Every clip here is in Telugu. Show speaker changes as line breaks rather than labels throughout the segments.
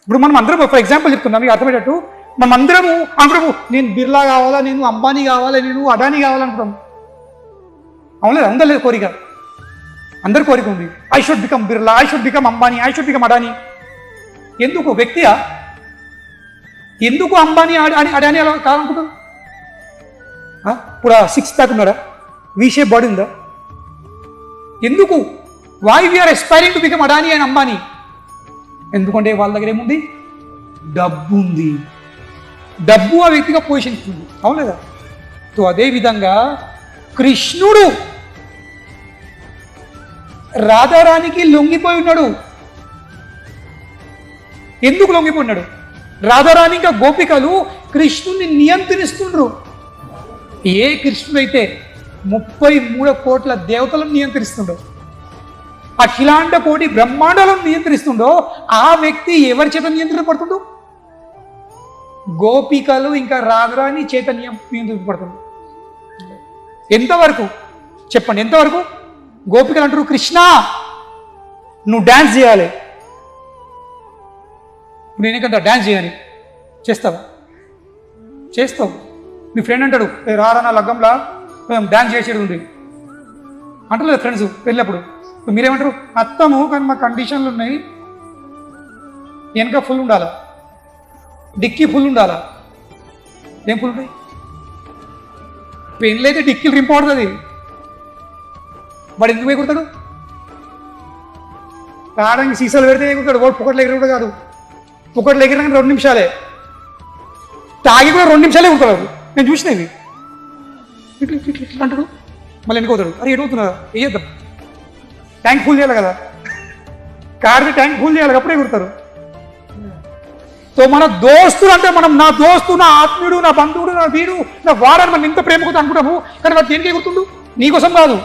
ఇప్పుడు మనం అందరం ఫర్ ఎగ్జాంపుల్ చెప్తున్నాం మీకు అర్థమయ్యేటట్టు, మనం అందరము అనుకుంటాము నేను బిర్లా కావాలా, నేను అంబానీ కావాలా, నేను అడానీ కావాలనుకుంటాం. అవునలేదు, ఉందా లేదు కోరిక? అందరి కోరిక ఉంది. I should become Birla, I should become Ambani, I should become Adani. ఎందుకు వ్యక్తియా? ఎందుకు అంబానీ అడానీ అలా కావాలనుకుంటాం? ఇప్పుడు 6 ప్యాక్ ఉన్నాడా? వి షేప్ బాడీ ఉందా? ఎందుకు? Why we are aspiring to become Adani and Ambani? ఎందుకంటే వాళ్ళ దగ్గర ఏముంది? డబ్బు ఉంది. డబ్బు ఆ వ్యక్తిగా పొజిషన్ ఇస్తుంది. అవును లేదా? సో అదేవిధంగా కృష్ణుడు రాధారానికి లొంగిపోయి ఉన్నాడు. ఎందుకు లొంగిపోయినాడు? రాధారాణి ఇంకా గోపికలు కృష్ణుని నియంత్రిస్తుండ్రు. ఏ కృష్ణుడైతే 33 కోట్ల దేవతలను నియంత్రిస్తుండో, అఖిలాండ కోటి బ్రహ్మాండాలను నియంత్రిస్తుండో, ఆ వ్యక్తి ఎవరి చేత నియంత్రించబడుతుండో? గోపికలు ఇంకా రాధారాణి చేత నియంత్రించబడుతుండో. ఎంతవరకు చెప్పండి? ఎంతవరకు? గోపికలు అంటారు కృష్ణ నువ్వు డ్యాన్స్ చేయాలి. నేనేకంటా డ్యాన్స్ చేయని, చేస్తావా? చేస్తావు. మీ ఫ్రెండ్ అంటాడు రారా నా లగ్గంలా డ్యాన్స్ చేసేది ఉంది అంటలేదు ఫ్రెండ్స్ వెళ్ళినప్పుడు. మీరేమంటారు? అత్తము కానీ మా కండిషన్లు ఉన్నాయి, వెనక ఫుల్ ఉండాలా, డిక్కీ ఫుల్ ఉండాలా. ఏం ఫుల్ ఉంటాయి? పెళ్ళి అయితే డిక్కీలు రింపడుతుంది. వాడు ఎందుకు ఎగురుతాడు? తాడానికి సీసాలు పెడితే ఎగురుతాడు. వాడు పొగట్లు ఎగురుతాడు కాదు. పొగట్లు ఎగిరినాక 2 నిమిషాలే, తాగి కూడా 2 నిమిషాలే ఎగురుతాడు. నేను చూసినవి ఇట్లా ఇట్లా ఇట్లా అంటాడు, మళ్ళీ ఎన్నుకోతాడు. అరే ఎడుగుతున్నా వేయద్దాం, ట్యాంక్ ఫుల్ చేయాలి కదా, కార్ని ట్యాంక్ ఫుల్ చేయాలి, అప్పుడే ఎగురుతారు. సో మన దోస్తులు అంటే మనం నా దోస్తు, నా ఆత్మీయుడు, నా బంధువుడు, నా వీడు, నా వాడని మనం ఇంత ప్రేమతో అనుకుంటాము. కానీ వాడు దేనికి ఎగురుతుండు? నీకోసం కాదు,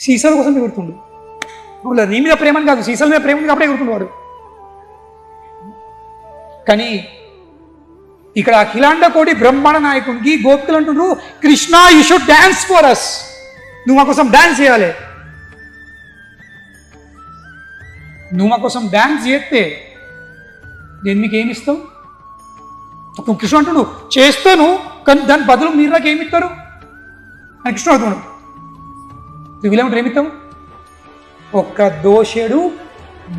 సీసాల కోసం ఎగురుతుండు. అవును, నీ మీద ప్రేమని కాదు, సీసాల మీద ప్రేమ అప్పుడే ఎగురుతుండు వాడు. కానీ ఇక్కడ అఖిలాండ కోటి బ్రహ్మాండ నాయకునికి గోపికలు అంటున్నారు Krishna you should dance for us, నువ్వు మా కోసం డాన్స్ చేయాలి. నువ్వు మా కోసం డాన్స్ చేస్తే నేను మీకు ఏమి ఇస్తావు? అప్పుడు కృష్ణ అంటున్నాడు చేస్తాను, కానీ దాని బదులు మీరు నాకు ఏమి ఇస్తారు అని కృష్ణ అడుగుతున్నాడు. నువ్వు వీళ్ళేమంటారు ఏమిస్తావు? ఒక్క దోషేడు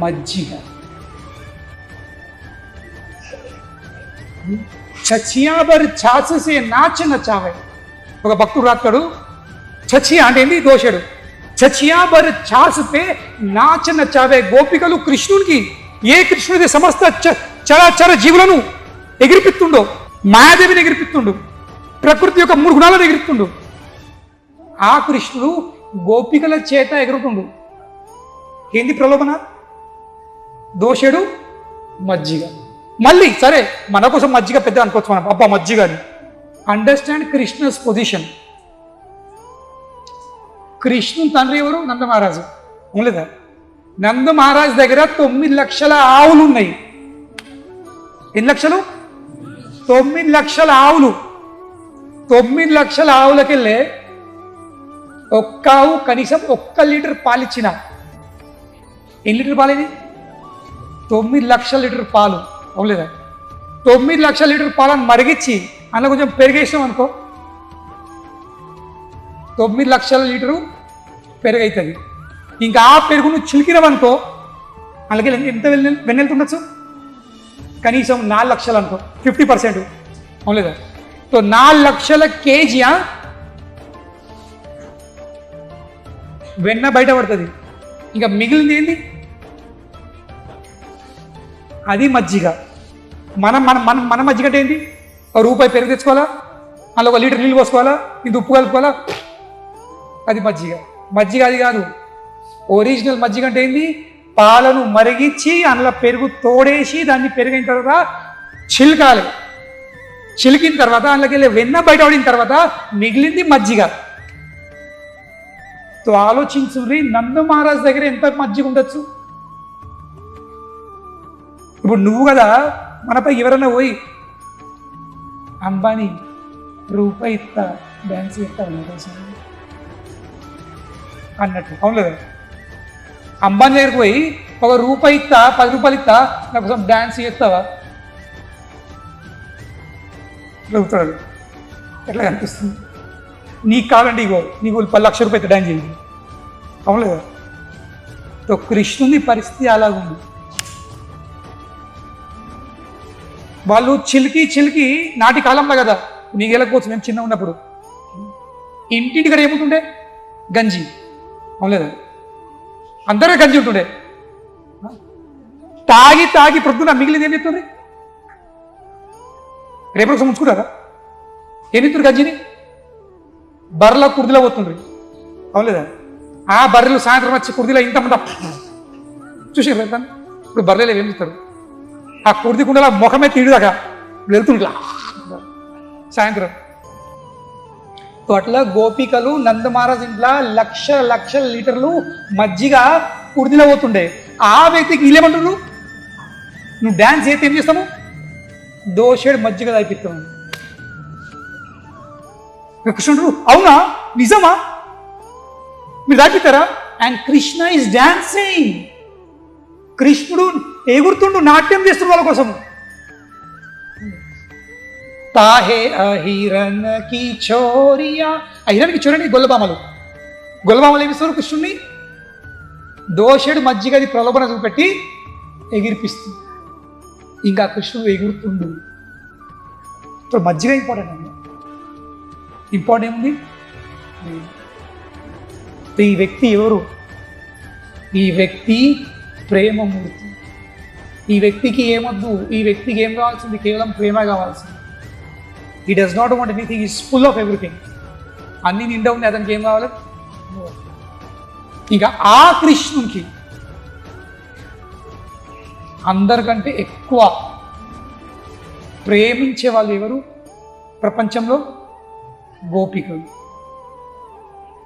మజ్జిగ, చచ్చియాబర్ ఛాసే నాచ నచావే. ఒక భక్తుడు రాస్తాడు, చచ్చియా అంటే ఏంటి? దోషుడు. చచ్చియాబర్ ఛాసే నాచ నచావే. గోపికలు కృష్ణునికి, ఏ కృష్ణుడి సమస్త చరాచర జీవులను ఎగిరిపిస్తుండో, మాయాదేవిని ఎగిరిపిస్తుండు, ప్రకృతి యొక్క 3 గుణాలను ఎగిరిస్తుండు, ఆ కృష్ణుడు గోపికల చేత ఎగురుతుండు. ఏంది ప్రలోభన? దోషుడు మజ్జిగ. మళ్ళీ సరే మన కోసం మజ్జిగ పెద్ద అనుకోవచ్చు మనం, అబ్బా మజ్జిగ అని. Understand Krishna's position. కృష్ణుని తండ్రి ఎవరు? నంద మహారాజు. లేదా? నంద మహారాజు దగ్గర 9 లక్షల ఆవులు ఉన్నాయి. ఎన్ని లక్షలు? 9 లక్షల ఆవులు. 9 లక్షల ఆవులకెళ్ళే ఒక్క ఆవు కనీసం 1 లీటర్ పాలిచ్చిన. ఎన్ని లీటర్ పాలేది? 9 లక్షల లీటర్ పాలు. అవులేదా? 9 లక్షల లీటర్ పాలను మరిగించి అందులో కొంచెం పెరిగేసాం అనుకో, 9 లక్షల లీటరు పెరుగవుతుంది. ఇంకా ఆ పెరుగును చిలికినవనుకో అందుకే ఎంత వెన్నెళ్తుండొచ్చు? కనీసం 4 లక్షలు అనుకో, 50%. అవులేదా? సో 4 లక్షల కేజీ వెన్న బయటపడుతుంది. ఇంకా మిగిలింది ఏంది? అది మజ్జిగ. మన మన మన మన మజ్జిగ అంటే ఏంటి? ₹1 పెరుగు తెచ్చుకోవాలా, అందులో 1 లీటర్ నీళ్ళు పోసుకోవాలా, ఇది ఉప్పు కలుపుకోవాలా, అది మజ్జిగ. మజ్జిగ అది కాదు. ఒరిజినల్ మజ్జిగ అంటే ఏంది? పాలను మరిగించి అందులో పెరుగు తోడేసి దాన్ని పెరిగిన తర్వాత చిలకాలి. చిలికిన తర్వాత అందులోకి వెళ్ళి వెన్న బయటపడిన తర్వాత మిగిలింది మజ్జిగ. సో ఆలోచించుర్రి, నంద మహారాజ్ దగ్గర ఎంత మజ్జిగ ఉండొచ్చు? ఇప్పుడు నువ్వు కదా, మనపై ఎవరైనా పోయి అంబానీ ₹1 ఇస్తా డ్యాన్స్ చేస్తా అన్నట్టు. అవును లేదా? అంబానీ దగ్గరికి పోయి ఒక రూపాయి ఇస్తా, 10 రూపాయలు ఇస్తా, నాకు కోసం డ్యాన్స్ చేస్తావా? అడుగుతాడు. ఎట్లా కనిపిస్తుంది? నీకు కావాలంటే ఇగో నీకు 10 లక్షల రూపాయలు డ్యాన్స్ చేయండి, అవునులేదా? సో కృష్ణుని పరిస్థితి అలాగుంది. వాళ్ళు చిలికి నాటి కాలంలో కదా, నీకు వెళ్ళకపోవచ్చు, మేము చిన్న ఉన్నప్పుడు ఇంటింటికడ ఏముంటుండే? గంజి, అవునులేదా? అందరూ గంజి ఉంటుండే. తాగి ప్రొద్దున మిగిలింది ఏం చెప్తుంది? రేపు ఒకసారి ఉంచుకుంటారా? ఏం చెప్తారు? గంజిని బర్రెల కుర్దిలో పోతుండ్రి, అవునులేదా? ఆ బర్రెలు సాయంత్రం వచ్చి కుర్దిలో ఇంతమంది చూసారు. ఇప్పుడు బర్రెలు ఏం చెప్తారు? ఆ కుర్ది కుండల ముఖమే తీడుదాకా వెళ్తుండ్లా సాయంత్రం. అట్లా గోపికలు నంద మహారాజ్ ఇంట్లో లక్షల లీటర్లు మజ్జిగ కుర్దిలో పోతుండే. ఆ వ్యక్తికి వీళ్ళేమంటున్నారు? నువ్వు డ్యాన్స్ అయితే ఏం చేస్తాము? దోషేడు మజ్జిగ తాగిపిస్తాము. కృష్ణుడు అవునా, నిజమా, మీరు తాగిస్తారా? And Krishna is dancing. కృష్ణుడు ఎగురుతుండు, నాట్యం చేస్తున్న వాళ్ళ కోసము. తాహే అహిరన్ కి చోరియా. అహిరన్కి చూడండి, గొల్లబామలు ఏమిస్తారు? కృష్ణుడిని దోషుడు మజ్జిగది ప్రలోభన చూపెట్టి ఎగిరిపిస్తుంది. ఇంకా కృష్ణుడు ఎగురుతుండు. ఇప్పుడు మజ్జిగ ఇంపార్టెంట్ అండి. ఇంపార్టెంట్ ఏముంది? ఈ వ్యక్తి ఎవరు? ఈ వ్యక్తి ప్రేమమూర్తి. ఈ వ్యక్తికి ఏమొద్దు, ఈ వ్యక్తికి ఏం కావాల్సింది? కేవలం ప్రేమ కావాల్సింది. He does not want anything, is full of everything. అన్ని నిండా ఉంది, అతనికి ఏం కావాలి? ఇంకా ఆ కృష్ణునికి అందరికంటే ఎక్కువ ప్రేమించే వాళ్ళు ఎవరు ప్రపంచంలో? గోపికలు.